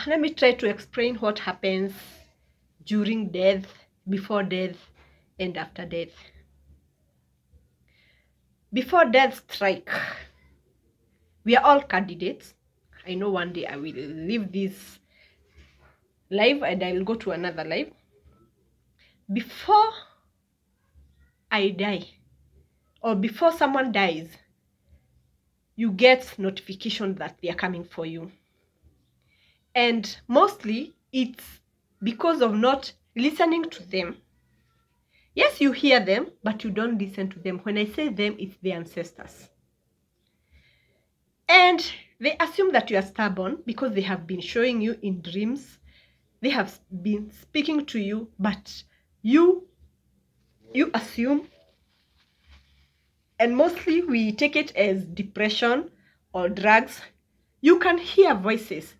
Let me try to explain what happens during death, before death, and after death. Before death strike, we are all candidates. I know one day I will leave this live and I will go to another live. Before I die, or before someone dies, you get notification that they are coming for you. And mostly it's because of not listening to them. Yes, you hear them, but you don't listen to them. When I say them, it's the ancestors. And they assume that you are stubborn because they have been showing you in dreams. They have been speaking to you, but you assume. And mostly we take it as depression or drugs. You can hear voices.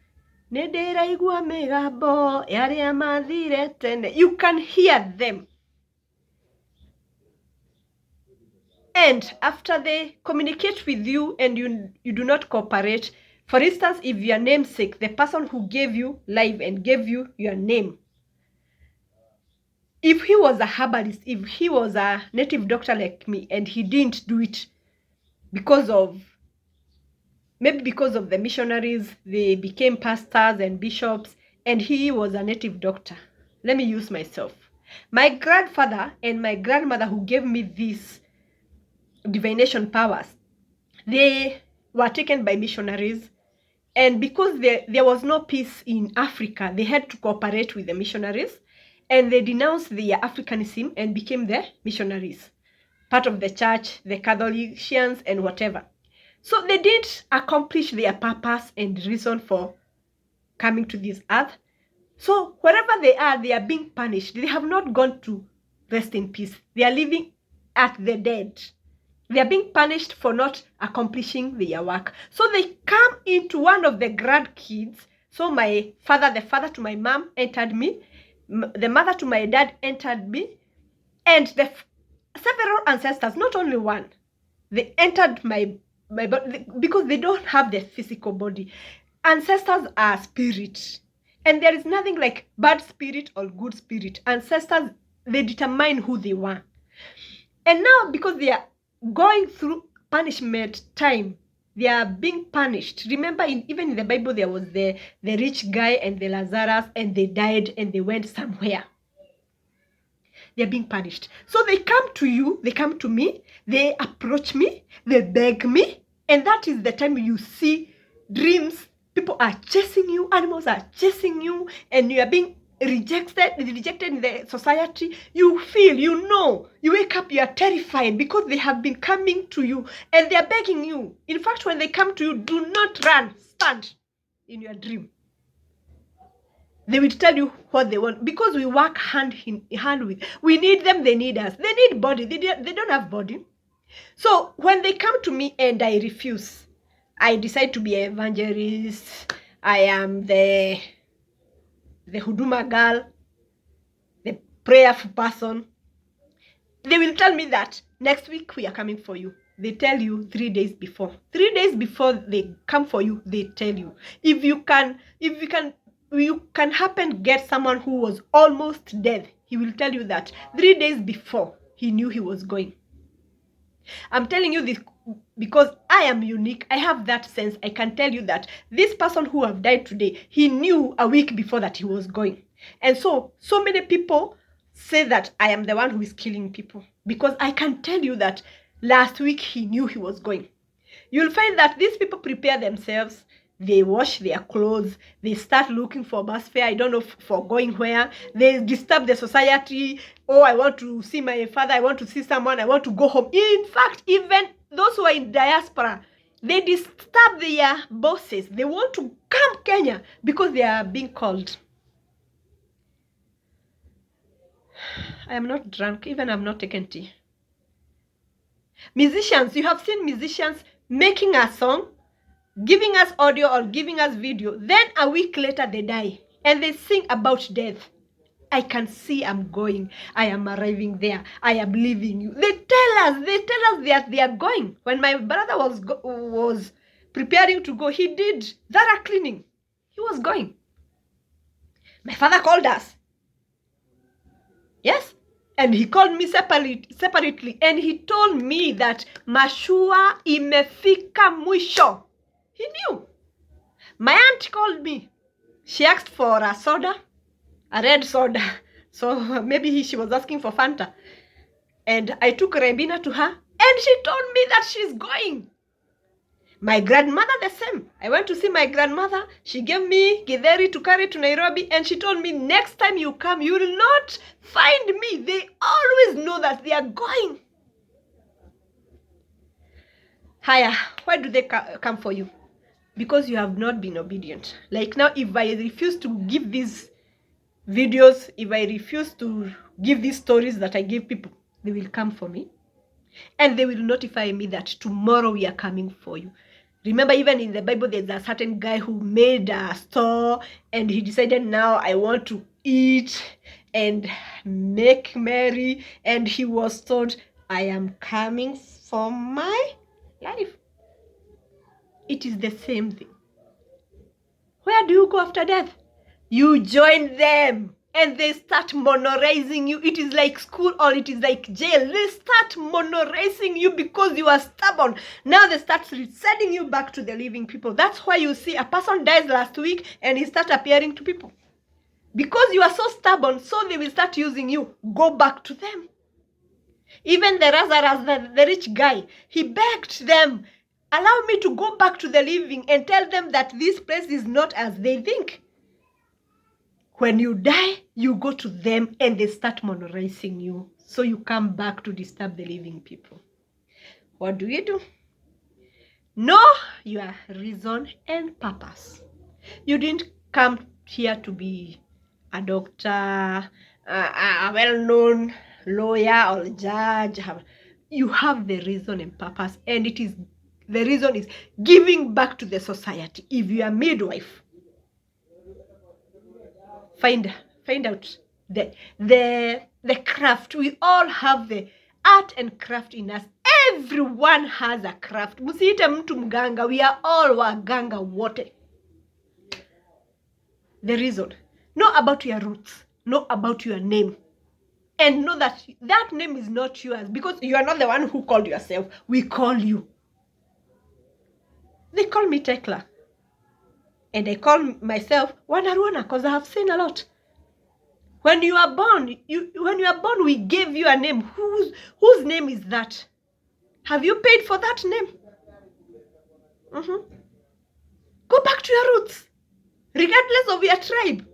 You can hear them. And after they communicate with you and you do not cooperate, for instance, if your namesake, the person who gave you life and gave you your name, if he was a herbalist, if he was a native doctor like me and he didn't do it maybe because of the missionaries, they became pastors and bishops, and he was a native doctor. Let me use myself. My grandfather and my grandmother who gave me these divination powers, they were taken by missionaries, and because there was no peace in Africa, they had to cooperate with the missionaries, and they denounced their Africanism and became the missionaries, part of the church, the Catholicians, and whatever. So they didn't accomplish their purpose and reason for coming to this earth. So wherever they are being punished. They have not gone to rest in peace. They are living at the dead. They are being punished for not accomplishing their work. So they come into one of the grandkids. So my father, the father to my mom entered me. The mother to my dad entered me. And the several ancestors, not only one, they entered my body because they don't have the physical body. Ancestors are spirits. And there is nothing like bad spirit or good spirit. Ancestors, they determine who they were. And now, because they are going through punishment time, they are being punished. Remember, even in the Bible, there was the rich guy and the Lazarus, and they died and they went somewhere. They are being punished. So they come to you, they come to me, they approach me, they beg me, and that is the time you see dreams. People are chasing you, animals are chasing you, and you are being rejected in the society. You feel, you know, you wake up, you are terrified because they have been coming to you and they are begging you. In fact, when they come to you, do not run, stand in your dream. They will tell you what they want because we work hand in hand with. We need them, they need us. They need body, they don't have body. So when they come to me and I refuse, I decide to be an evangelist. I am the huduma girl, the prayerful person. They will tell me that next week we are coming for you. They tell you 3 days before. 3 days before they come for you, they tell you. If you can happen get someone who was almost dead, he will tell you that 3 days before he knew he was going. I'm telling you this because I am unique. I have that sense. I can tell you that this person who have died today, he knew a week before that he was going. And so many people say that I am the one who is killing people because I can tell you that last week he knew he was going. You'll find that these people prepare themselves. They wash their clothes. They start looking for bus fare. I don't know for going where. They disturb the society. Oh, I want to see my father. I want to see someone. I want to go home. In fact, even those who are in diaspora, they disturb their bosses. They want to come Kenya because they are being called. I am not drunk. Even I'm not taking tea. Musicians, you have seen musicians making a song, giving us audio or giving us video. Then a week later they die and they sing about death. I can see I'm going. I am arriving there. I am leaving you. They tell us that they are going. When my brother was preparing to go, he did thorough cleaning. He was going. My father called us. Yes. And he called me separately. And he told me that mashua imefika mwisho. He knew. My aunt called me. She asked for a soda, a red soda. So maybe she was asking for Fanta. And I took Rebina to her. And she told me that she's going. My grandmother the same. I went to see my grandmother. She gave me githeri to carry to Nairobi. And she told me, next time you come, you will not find me. They always know that they are going. Haya, why do they come for you? Because you have not been obedient. Like now, if I refuse to give these videos, if I refuse to give these stories that I give people, they will come for me. And they will notify me that tomorrow we are coming for you. Remember, even in the Bible, there's a certain guy who made a store and he decided, now I want to eat and make merry. And he was told, I am coming for my life. It is the same thing. Where do you go after death? You join them and they start monorizing you. It is like school or it is like jail. They start monorizing you because you are stubborn. Now they start sending you back to the living people. That's why you see a person dies last week and he starts appearing to people. Because you are so stubborn, so they will start using you. Go back to them. Even the Lazarus, the rich guy, he begged them, allow me to go back to the living and tell them that this place is not as they think. When you die, you go to them and they start monorizing you. So you come back to disturb the living people. What do? Know your reason and purpose. You didn't come here to be a doctor, a well-known lawyer or judge. You have the reason and purpose, and the reason is giving back to the society. If you are a midwife, find out the craft. We all have the art and craft in us. Everyone has a craft. Msiite mtu mganga. We are all waganga wote. The reason. Know about your roots. Know about your name. And know that that name is not yours because you are not the one who called yourself. We call you. They call me Tekla. And I call myself Wanarwana because I have seen a lot. When you are born, we gave you a name. Whose name is that? Have you paid for that name? Go back to your roots. Regardless of your tribe.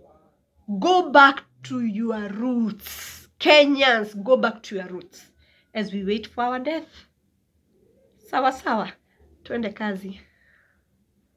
Go back to your roots. Kenyans, go back to your roots. As we wait for our death. Sawa sawa. Twende kazi.